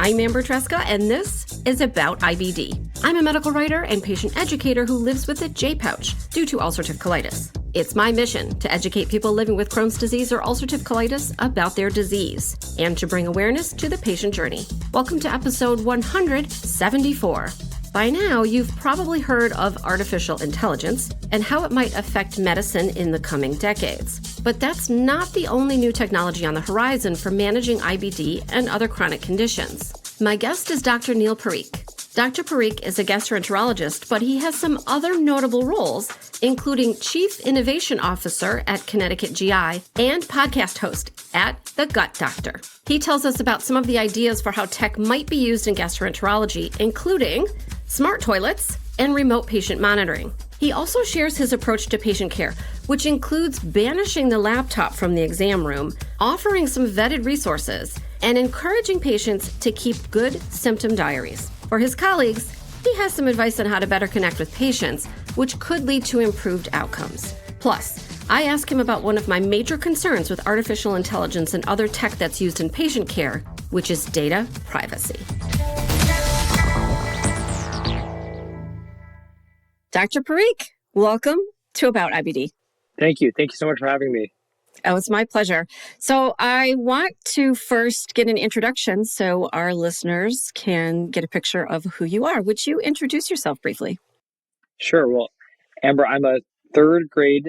I'm Amber Tresca, and this is About IBD. I'm a medical writer and patient educator who lives with a J-pouch due to ulcerative colitis. It's my mission to educate people living with Crohn's disease or ulcerative colitis about their disease and to bring awareness to the patient journey. Welcome to episode 174. By now, you've probably heard of artificial intelligence and how it might affect medicine in the coming decades. But that's not the only new technology on the horizon for managing IBD and other chronic conditions. My guest is Dr. Neil Parikh. Dr. Parikh is a gastroenterologist, but he has some other notable roles, including Chief Innovation Officer at Connecticut GI and podcast host at The Gut Doctor. He tells us about some of the ideas for how tech might be used in gastroenterology, including smart toilets and remote patient monitoring. He also shares his approach to patient care, which includes banishing the laptop from the exam room, offering some vetted resources, and encouraging patients to keep good symptom diaries. For his colleagues, he has some advice on how to better connect with patients, which could lead to improved outcomes. Plus, I ask him about one of my major concerns with artificial intelligence and other tech that's used in patient care, which is data privacy. Dr. Parikh, welcome to About IBD. Thank you. Thank you so much for having me. Oh, it's my pleasure. So I want to first get an introduction so our listeners can get a picture of who you are. Would you introduce yourself briefly? Sure. Well, Amber, I'm a third grade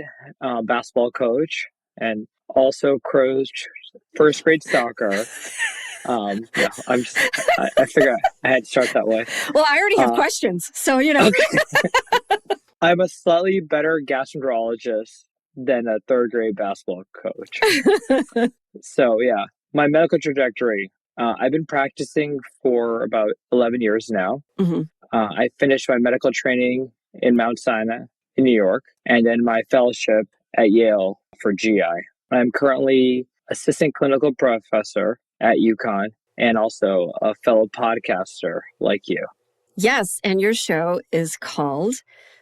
basketball coach and also coach first grade soccer. I figure I had to start that way. Well, I already have questions, so Okay. I'm a slightly better gastroenterologist than a third grade basketball coach. So yeah, my medical trajectory. I've been practicing for about 11 years now. Mm-hmm. I finished my medical training in Mount Sinai in New York, and then my fellowship at Yale for GI. I'm currently assistant clinical professor at UConn and also a fellow podcaster like you. Yes, and your show is called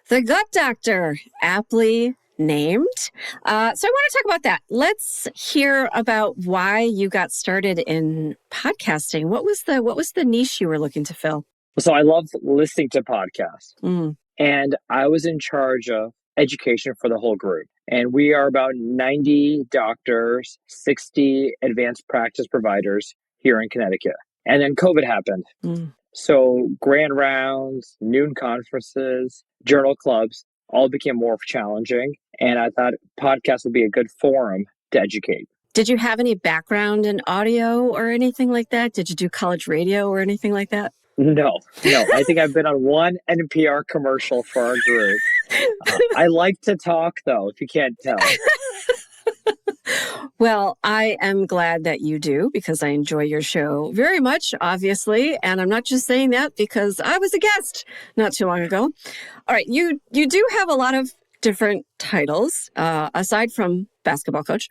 The Gut Doctor, aptly named. So I want to talk about that. Let's hear about why you got started in podcasting. What was the niche you were looking to fill? So I love listening to podcasts. Mm. And I was in charge of education for the whole group. And we are about 90 doctors, 60 advanced practice providers here in Connecticut. And then COVID happened. Mm. So grand rounds, noon conferences, journal clubs all became more challenging. And I thought podcasts would be a good forum to educate. Did you have any background in audio or anything like that? Did you do college radio or anything like that? No. I think I've been on one NPR commercial for our group. I like to talk, though, if you can't tell. Well, I am glad that you do because I enjoy your show very much, obviously. And I'm not just saying that because I was a guest not too long ago. All right. You do have a lot of different titles, aside from basketball coach.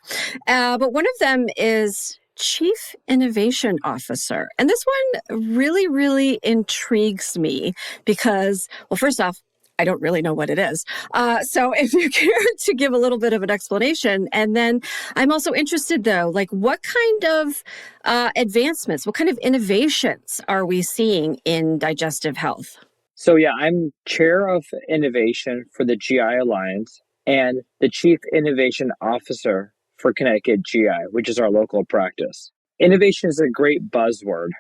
But one of them is Chief Innovation Officer. And this one really, really intrigues me because, well, first off, I don't really know what it is. So if you care to give a little bit of an explanation. And then I'm also interested, though, like what kind of advancements, what kind of innovations are we seeing in digestive health? So yeah, I'm chair of innovation for the GI Alliance and the Chief Innovation Officer for Connecticut GI, which is our local practice. Innovation is a great buzzword,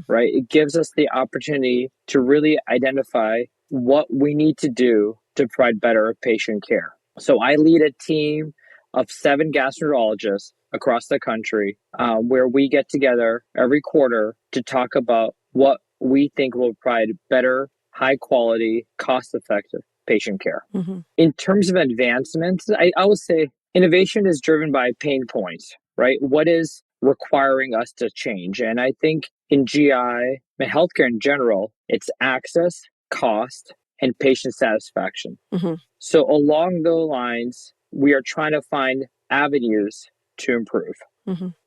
right? It gives us the opportunity to really identify what we need to do to provide better patient care. So I lead a team of 7 gastroenterologists across the country where we get together every quarter to talk about what we think will provide better, high quality, cost effective patient care. In terms of advancements, I would say innovation is driven by pain points, right? What is requiring us to change? And I think in GI and healthcare in general, it's access, cost, and patient satisfaction. So along those lines, we are trying to find avenues to improve,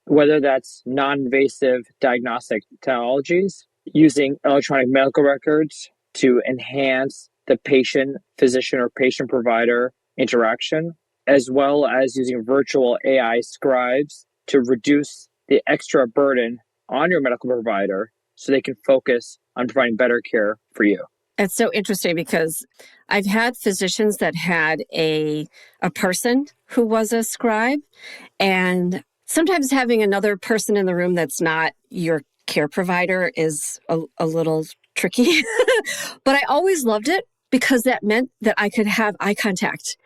whether that's non-invasive diagnostic technologies, using electronic medical records to enhance the patient, physician, or patient provider interaction, as well as using virtual AI scribes to reduce the extra burden on your medical provider so they can focus on providing better care for you. It's so interesting because I've had physicians that had a person who was a scribe, and sometimes having another person in the room that's not your care provider is a little tricky. But I always loved it because that meant that I could have eye contact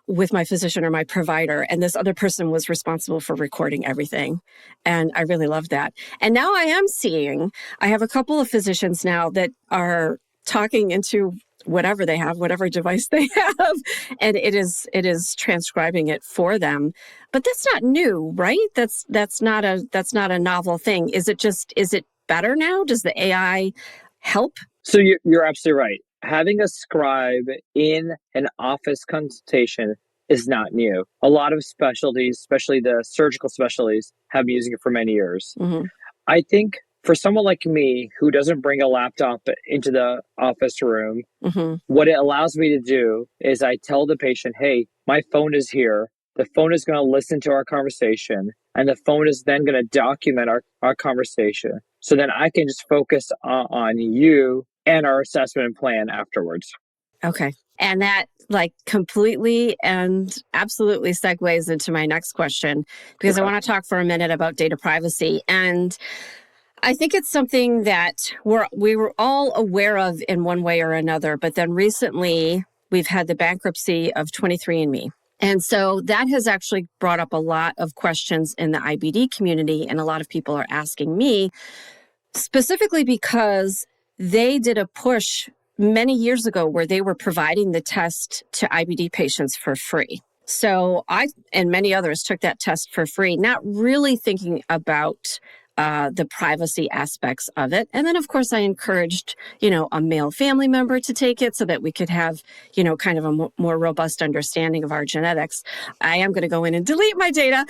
with my physician or my provider, and this other person was responsible for recording everything. And I really loved that. And now I have a couple of physicians now that are talking into whatever they have, whatever device they have, and it is transcribing it for them. But that's not new, right? That's not a novel thing. Is it better now? Does the AI help? So you're absolutely right. Having a scribe in an office consultation is not new. A lot of specialties, especially the surgical specialties, have been using it for many years. Mm-hmm. I think for someone like me who doesn't bring a laptop into the office room, Mm-hmm. what it allows me to do is I tell the patient, hey, my phone is here. The phone is going to listen to our conversation, and the phone is then going to document our conversation. So then I can just focus on you and our assessment plan afterwards. Okay. And that completely and absolutely segues into my next question, because I want to talk for a minute about data privacy. And I think it's something that we were all aware of in one way or another, but then recently we've had the bankruptcy of 23andMe. And so that has actually brought up a lot of questions in the IBD community, and a lot of people are asking me, specifically because they did a push many years ago where they were providing the test to IBD patients for free. So I and many others took that test for free, not really thinking about the privacy aspects of it. And then, of course, I encouraged, a male family member to take it so that we could have, kind of a more robust understanding of our genetics. I am going to go in and delete my data,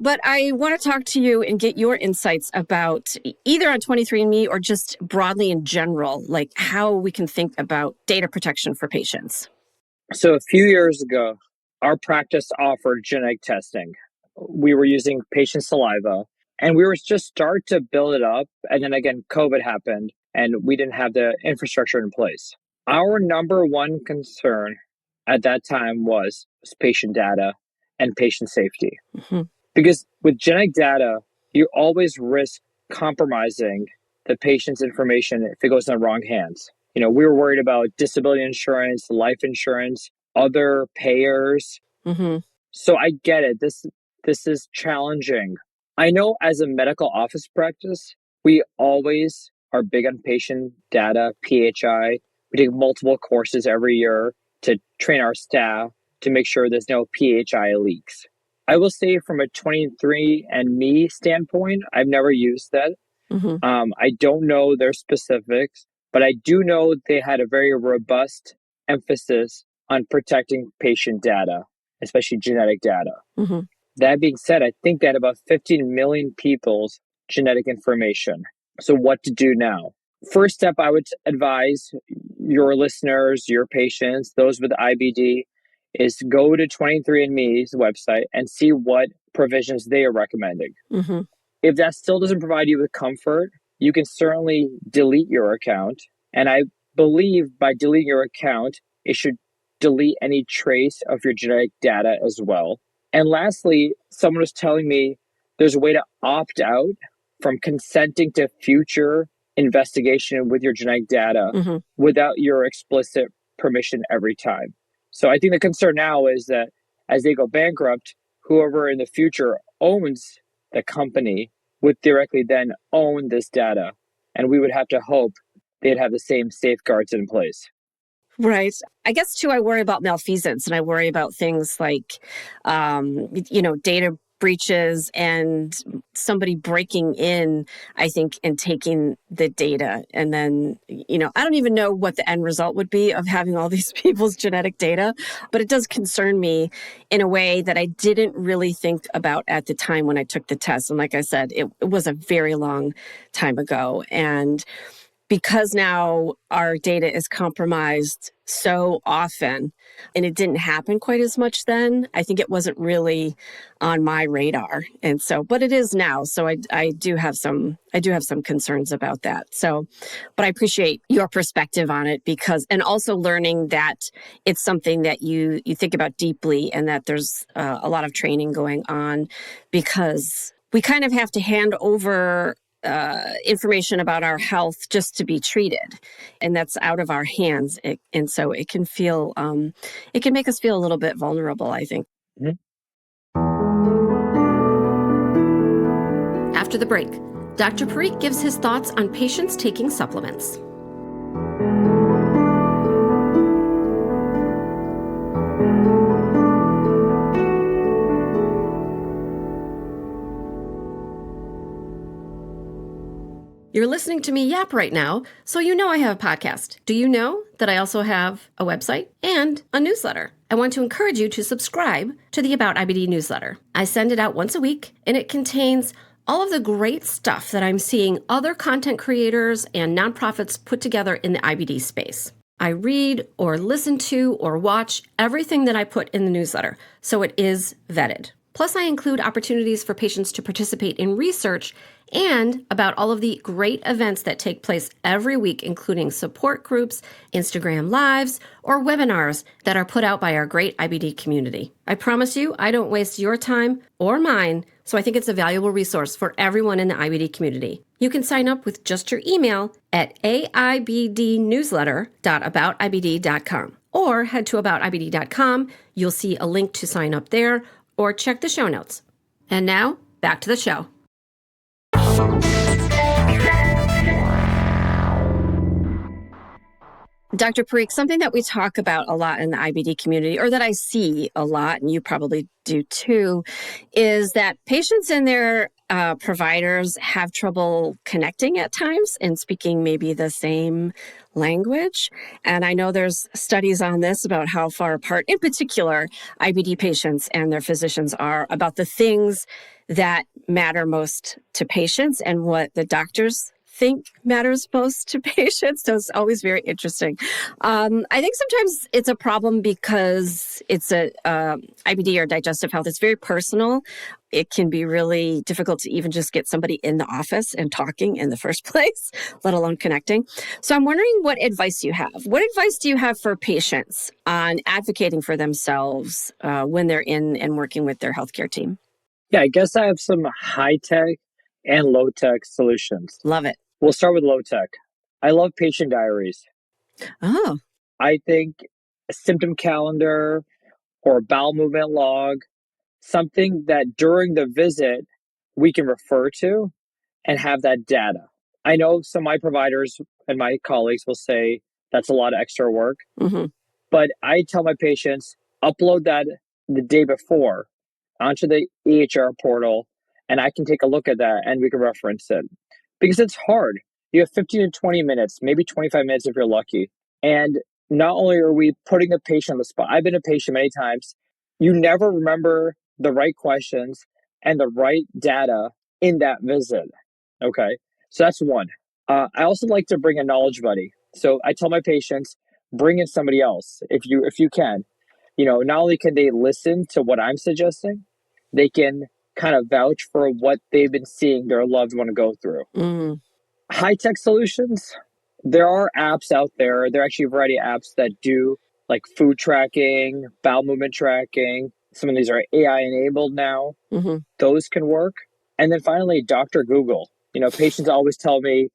but I want to talk to you and get your insights about either on 23andMe or just broadly in general, like how we can think about data protection for patients. So a few years ago, our practice offered genetic testing. We were using patient saliva, and we were just start to build it up. And then again, COVID happened and we didn't have the infrastructure in place. Our number one concern at that time was patient data and patient safety. Mm-hmm. Because with genetic data, you always risk compromising the patient's information if it goes in the wrong hands. We were worried about disability insurance, life insurance, other payers. Mm-hmm. So I get it. This is challenging. I know as a medical office practice, we always are big on patient data, PHI. We take multiple courses every year to train our staff to make sure there's no PHI leaks. I will say from a 23andMe standpoint, I've never used that. Mm-hmm. I don't know their specifics, but I do know they had a very robust emphasis on protecting patient data, especially genetic data. Mm-hmm. That being said, I think that about 15 million people's genetic information. So what to do now? First step, I would advise your listeners, your patients, those with IBD, is go to 23andMe's website and see what provisions they are recommending. Mm-hmm. If that still doesn't provide you with comfort, you can certainly delete your account. And I believe by deleting your account, it should delete any trace of your genetic data as well. And lastly, someone was telling me there's a way to opt out from consenting to future investigation with your genetic data Mm-hmm. without your explicit permission every time. So I think the concern now is that as they go bankrupt, whoever in the future owns the company would theoretically then own this data. And we would have to hope they'd have the same safeguards in place. Right. I guess, too, I worry about malfeasance, and I worry about things like, data breaches and somebody breaking in, I think, and taking the data. And then, I don't even know what the end result would be of having all these people's genetic data, but it does concern me in a way that I didn't really think about at the time when I took the test. And like I said, it was a very long time ago. And because now our data is compromised so often, and it didn't happen quite as much then, I think it wasn't really on my radar. And so, but it is now. So I do have some concerns about that. So, but I appreciate your perspective on it and also learning that it's something that you think about deeply, and that there's a lot of training going on, because we kind of have to hand over information about our health just to be treated, and that's out of our hands. And so it can make us feel a little bit vulnerable, I think. Mhm. After the break, Dr. Parikh gives his thoughts on patients taking supplements. You're listening to me yap right now, so you know I have a podcast. Do you know that I also have a website and a newsletter? I want to encourage you to subscribe to the About IBD newsletter. I send it out once a week, and it contains all of the great stuff that I'm seeing other content creators and nonprofits put together in the IBD space. I read or listen to or watch everything that I put in the newsletter, so it is vetted. Plus, I include opportunities for patients to participate in research and about all of the great events that take place every week, including support groups, Instagram Lives, or webinars that are put out by our great IBD community. I promise you, I don't waste your time or mine, so I think it's a valuable resource for everyone in the IBD community. You can sign up with just your email at aibdnewsletter.aboutibd.com, or head to aboutibd.com. You'll see a link to sign up there, or check the show notes. And now, back to the show. Dr. Parikh, something that we talk about a lot in the IBD community, or that I see a lot, and you probably do too, is that patients and their providers have trouble connecting at times and speaking maybe the same language. And I know there's studies on this about how far apart, in particular, IBD patients and their physicians are about the things that matter most to patients and what the doctors think matters most to patients. So it's always very interesting. I think sometimes it's a problem because it's IBD or digestive health. It's very personal. It can be really difficult to even just get somebody in the office and talking in the first place, let alone connecting. So I'm wondering what advice you have. What advice do you have for patients on advocating for themselves when they're in and working with their healthcare team? Yeah, I guess I have some high tech and low tech solutions. Love it. We'll start with low tech. I love patient diaries. Oh. I think a symptom calendar or a bowel movement log, something that during the visit we can refer to and have that data. I know some of my providers and my colleagues will say that's a lot of extra work, but I tell my patients, upload that the day before onto the EHR portal, and I can take a look at that and we can reference it. Because it's hard. You have 15 to 20 minutes, maybe 25 minutes if you're lucky. And not only are we putting the patient on the spot, I've been a patient many times, you never remember the right questions and the right data in that visit. Okay, so that's one. I also like to bring a knowledge buddy. So I tell my patients, bring in somebody else if you can. You know, not only can they listen to what I'm suggesting, they can kind of vouch for what they've been seeing their loved one go through. High-tech solutions, there are apps out there. There are actually a variety of apps that do like food tracking, bowel movement tracking. Some of these are AI enabled now. Those can work. And then finally, Dr. Google. You know, patients always tell me,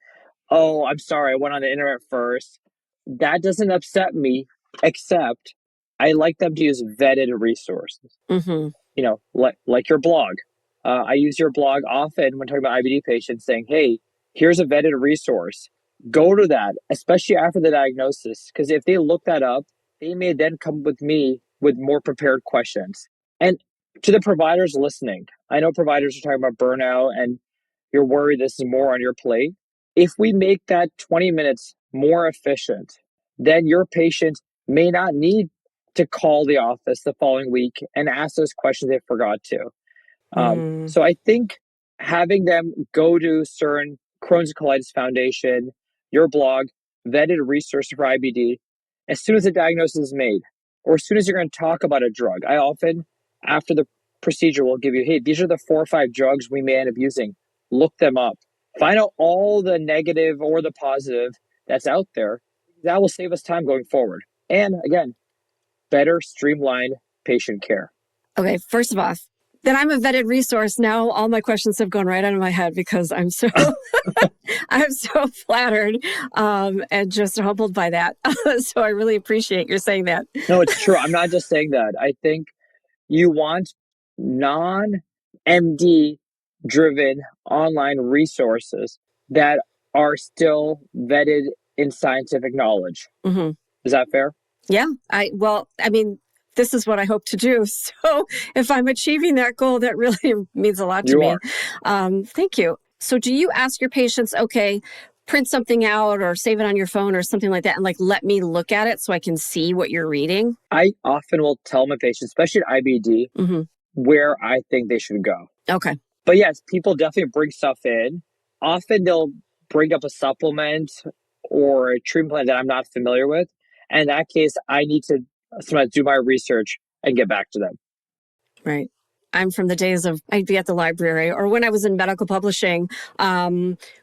oh, I'm sorry, I went on the internet first. That doesn't upset me, except I like them to use vetted resources. You know, like your blog. I use your blog often when talking about IBD patients, saying, hey, here's a vetted resource. Go to that, especially after the diagnosis, because if they look that up, they may then come with me with more prepared questions. And to the providers listening, I know providers are talking about burnout and you're worried this is more on your plate. If we make that 20 minutes more efficient, then your patient may not need to call the office the following week and ask those questions they forgot to. So I think having them go to certain Crohn's and Colitis Foundation your blog, vetted resource for IBD, as soon as a diagnosis is made, or as soon as you're going to talk about a drug. I often, after the procedure, will give you, hey, these are the 4 or 5 drugs we may end up using. Look them up. Find out all the negative or the positive that's out there. That will save us time going forward. And again, better streamlined patient care. Okay, first of all, then I'm a vetted resource. Now all my questions have gone right out of my head because I'm so I'm so flattered and just humbled by that. So I really appreciate your saying that. No, it's true. I'm not just saying that. I think you want non-MD driven online resources that are still vetted in scientific knowledge. Mm-hmm. Is that fair? Yeah. This is what I hope to do. So if I'm achieving that goal, that really means a lot to me. Thank you. So do you ask your patients, okay, print something out or save it on your phone or something like that and let me look at it so I can see what you're reading? I often will tell my patients, especially at IBD, where I think they should go. Okay. But yes, people definitely bring stuff in. Often they'll bring up a supplement or a treatment plan that I'm not familiar with. And in that case, I need to sometimes do my research and get back to them. Right. I'm from the days of I'd be at the library, or when I was in medical publishing,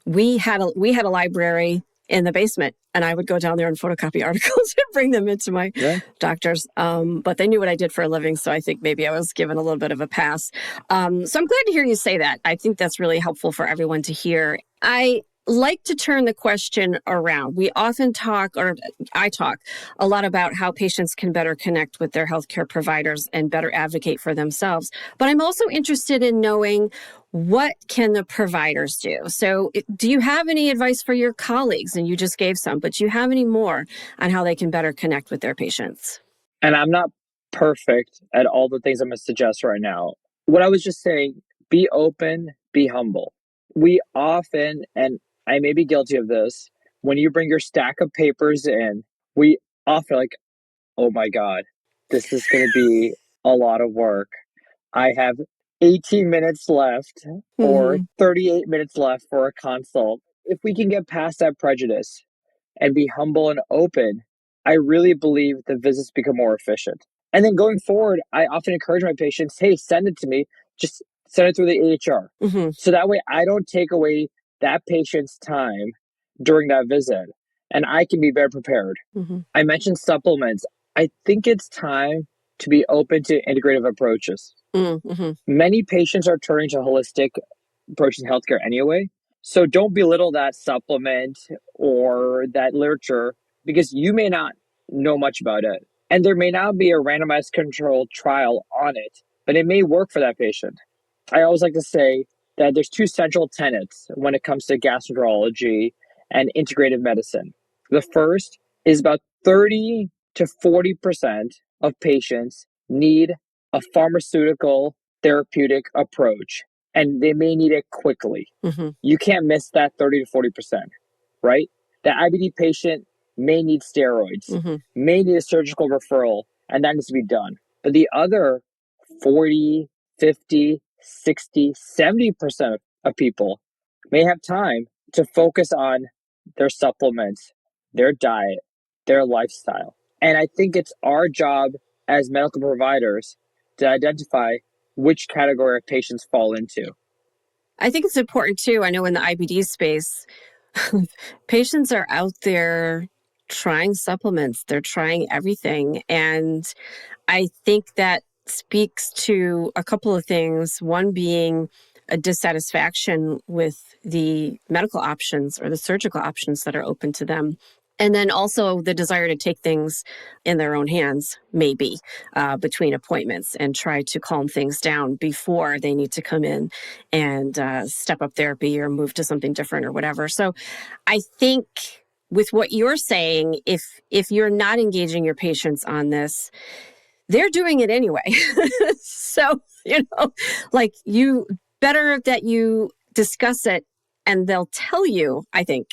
we had a library in the basement, and I would go down there and photocopy articles and bring them into my doctors. But they knew what I did for a living, so I think maybe I was given a little bit of a pass. So I'm glad to hear you say that. I think that's really helpful for everyone to hear. I like to turn the question around. We often talk, or I talk a lot about how patients can better connect with their healthcare providers and better advocate for themselves. But I'm also interested in knowing, what can the providers do? So do you have any advice for your colleagues? And you just gave some, but do you have any more on how they can better connect with their patients? And I'm not perfect at all the things I'm going to suggest right now. What I was just saying, be open, be humble. We often, and I may be guilty of this, when you bring your stack of papers in, we often like, oh my God, this is going to be a lot of work. I have 18 minutes left or 38 minutes left for a consult. If we can get past that prejudice and be humble and open, I really believe the visits become more efficient. And then going forward, I often encourage my patients, hey, send it to me. Just send it through the AHR. So that way I don't take away that patient's time during that visit and I can be better prepared. I mentioned supplements. I think it's time to be open to integrative approaches. Many patients are turning to holistic approaches in healthcare anyway. So don't belittle that supplement or that literature because you may not know much about it. And there may not be a randomized controlled trial on it, but it may work for that patient. I always like to say that there's 2 central tenets when it comes to gastroenterology and integrative medicine. The first is about 30 to 40% of patients need a pharmaceutical therapeutic approach, and they may need it quickly. You can't miss that 30 to 40%, right? The IBD patient may need steroids, may need a surgical referral, and that needs to be done. But the other 40, 50, 60, 70% of people may have time to focus on their supplements, their diet, their lifestyle. And I think it's our job as medical providers to identify which category of patients fall into. I think it's important too. I know in the IBD space, patients are out there trying supplements. They're trying everything. And I think that speaks to a couple of things. One being a dissatisfaction with the medical options or the surgical options that are open to them. And then also the desire to take things in their own hands, maybe, between appointments and try to calm things down before they need to come in and step up therapy or move to something different or whatever. So I think with what you're saying, if you're not engaging your patients on this, they're doing it anyway. So, you better that you discuss it and they'll tell you, I think,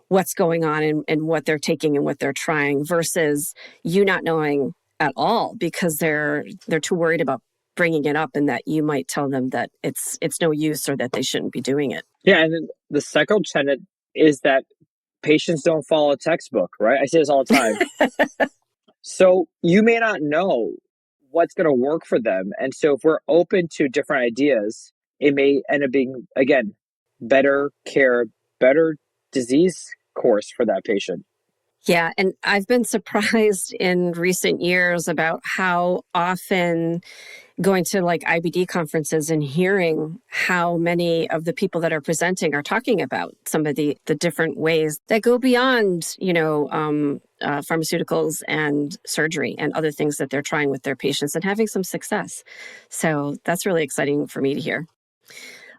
what's going on and what they're taking and what they're trying versus you not knowing at all because they're too worried about bringing it up and that you might tell them that it's no use or that they shouldn't be doing it. Yeah, and then the second tenet is that patients don't follow a textbook, right? I say this all the time. So you may not know what's going to work for them. And so if we're open to different ideas, it may end up being, again, better care, better disease course for that patient. Yeah, and I've been surprised in recent years about how often going to like IBD conferences and hearing how many of the people that are presenting are talking about some of the different ways that go beyond, pharmaceuticals and surgery and other things that they're trying with their patients and having some success. So that's really exciting for me to hear.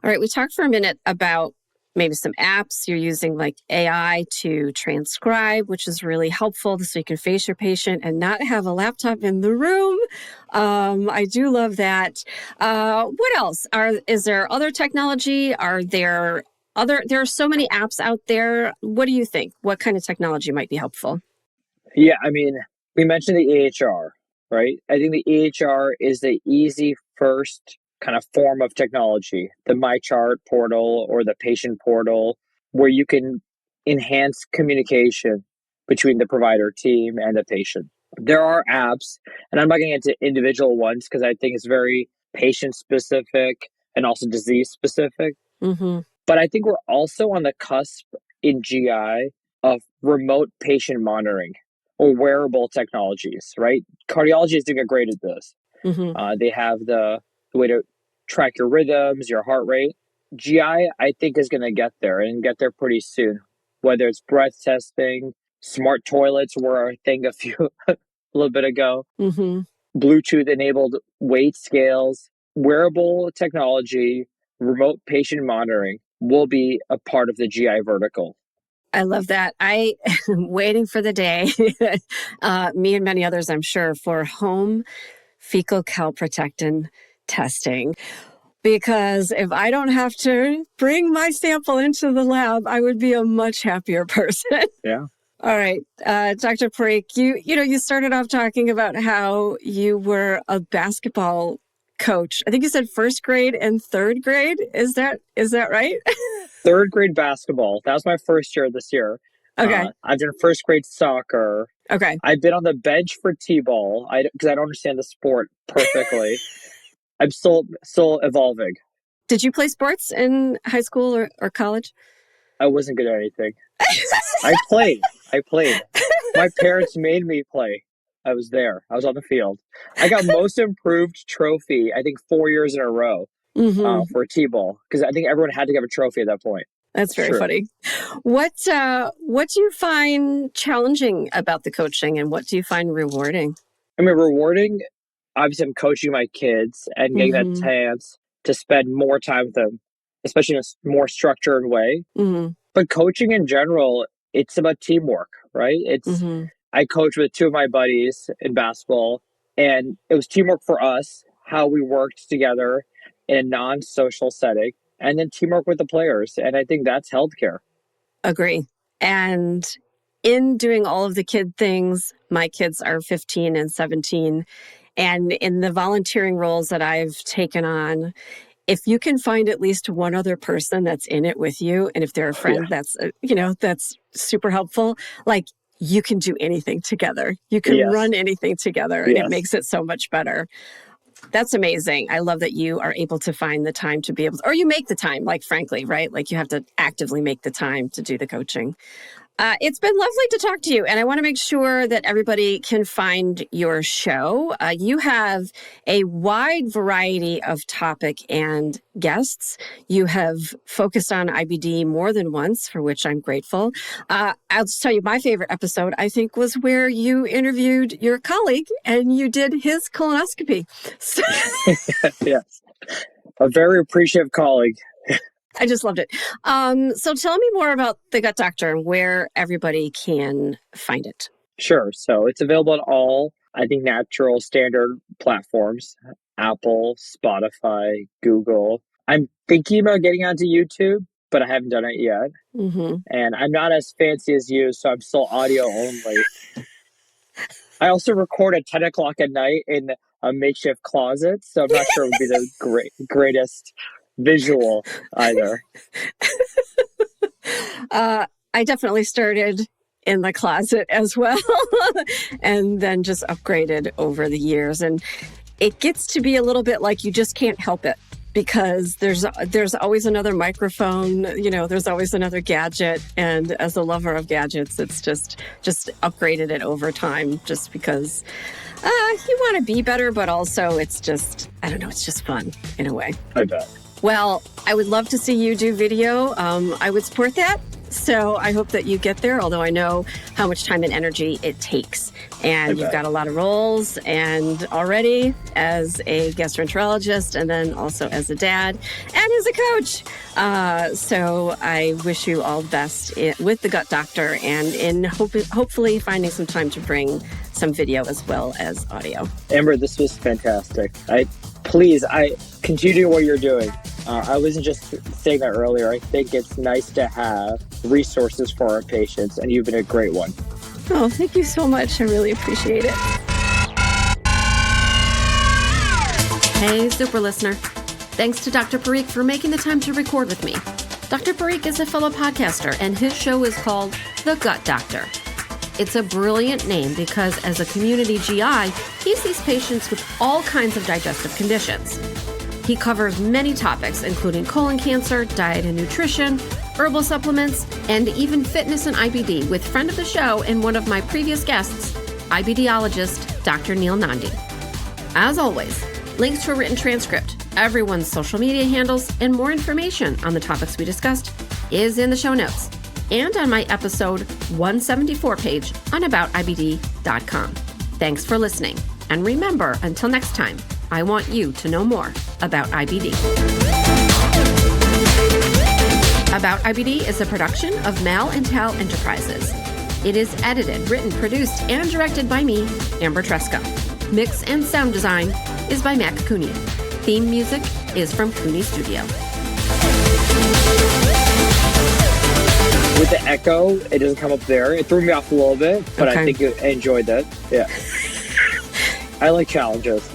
All right, we talked for a minute about maybe some apps you're using like AI to transcribe, which is really helpful so you can face your patient and not have a laptop in the room. I do love that. What else? Is there other technology? There are so many apps out there. What do you think? What kind of technology might be helpful? Yeah, I mean, we mentioned the EHR, right? I think the EHR is the easy first kind of form of technology, the MyChart portal or the patient portal, where you can enhance communication between the provider team and the patient. There are apps, and I'm not getting into individual ones because I think it's very patient specific and also disease specific. Mm-hmm. But I think we're also on the cusp in GI of remote patient monitoring or wearable technologies, right? Cardiology is doing great at this. Mm-hmm. They have the way to track your rhythms, your heart rate. GI, I think, is going to get there and get there pretty soon. Whether it's breath testing, smart toilets were a thing a little bit ago, Mm-hmm. Bluetooth-enabled weight scales, wearable technology, remote patient monitoring will be a part of the GI vertical. I love that. I am waiting for the day, me and many others, I'm sure, for home fecal calprotectin testing. Because if I don't have to bring my sample into the lab, I would be a much happier person. Yeah. All right, Dr. Parikh, you started off talking about how you were a basketball coach. I think you said first grade and third grade. Is that right? Third grade basketball. That was my first year this year. Okay. I've done first grade soccer. Okay. I've been on the bench for t-ball because I don't understand the sport perfectly. I'm still evolving. Did you play sports in high school or college? I wasn't good at anything. I played. My parents made me play. I was there. I was on the field. I got most improved trophy, I think 4 years in a row for t-ball because I think everyone had to have a trophy at that point. That's very funny. What do you find challenging about the coaching and what do you find rewarding? I mean, rewarding, obviously I'm coaching my kids and getting that chance to spend more time with them, especially in a more structured way. Mm-hmm. But coaching in general, it's about teamwork, right? I coached with two of my buddies in basketball, and it was teamwork for us, how we worked together in a non-social setting, and then teamwork with the players. And I think that's healthcare. Agree. And in doing all of the kid things, my kids are 15 and 17. And in the volunteering roles that I've taken on, if you can find at least one other person that's in it with you, and if they're a friend, that's super helpful. Like you can do anything together. You can run anything together, and it makes it so much better. That's amazing. I love that you are able to find the time to be able to, or you make the time, like frankly, right? Like you have to actively make the time to do the coaching. It's been lovely to talk to you, and I want to make sure that everybody can find your show. You have a wide variety of topic and guests. You have focused on IBD more than once, for which I'm grateful. I'll just tell you, my favorite episode, I think, was where you interviewed your colleague and you did his colonoscopy. So Yes, a very appreciative colleague. I just loved it. So tell me more about The Gut Doctor and where everybody can find it. Sure. So it's available on all, I think, natural standard platforms, Apple, Spotify, Google. I'm thinking about getting onto YouTube, but I haven't done it yet. Mm-hmm. And I'm not as fancy as you, so I'm still audio only. I also record at 10 o'clock at night in a makeshift closet, so I'm not sure it would be the greatest visual either. I definitely started in the closet as well and then just upgraded over the years. And it gets to be a little bit like you just can't help it because there's always another microphone, there's always another gadget. And as a lover of gadgets, it's just upgraded it over time just because you want to be better, but also it's just, I don't know, it's just fun in a way. I bet. Well, I would love to see you do video. I would support that. So I hope that you get there, although I know how much time and energy it takes. And you've got a lot of roles and already as a gastroenterologist and then also as a dad and as a coach. So I wish you all the best with the Gut Doctor and in hopefully finding some time to bring some video as well as audio. Amber, this was fantastic. Please continue what you're doing. I wasn't just saying that earlier. I think it's nice to have resources for our patients, and you've been a great one. Oh, thank you so much. I really appreciate it. Hey, super listener. Thanks to Dr. Parikh for making the time to record with me. Dr. Parikh is a fellow podcaster, and his show is called The Gut Doctor. It's a brilliant name because as a community GI, he sees patients with all kinds of digestive conditions. He covers many topics, including colon cancer, diet and nutrition, herbal supplements, and even fitness and IBD with friend of the show and one of my previous guests, IBDologist Dr. Neil Nandi. As always, links to a written transcript, everyone's social media handles, and more information on the topics we discussed is in the show notes and on my episode 174 page on aboutibd.com. Thanks for listening. And remember, until next time, I want you to know more about IBD. About IBD is a production of Mal and Tal Enterprises. It is edited, written, produced, and directed by me, Amber Tresca. Mix and sound design is by Mac Cooney. Theme music is from Cooney Studio. With the echo, it doesn't come up there. It threw me off a little bit, but Okay. I think I enjoyed that. Yeah. I like challenges.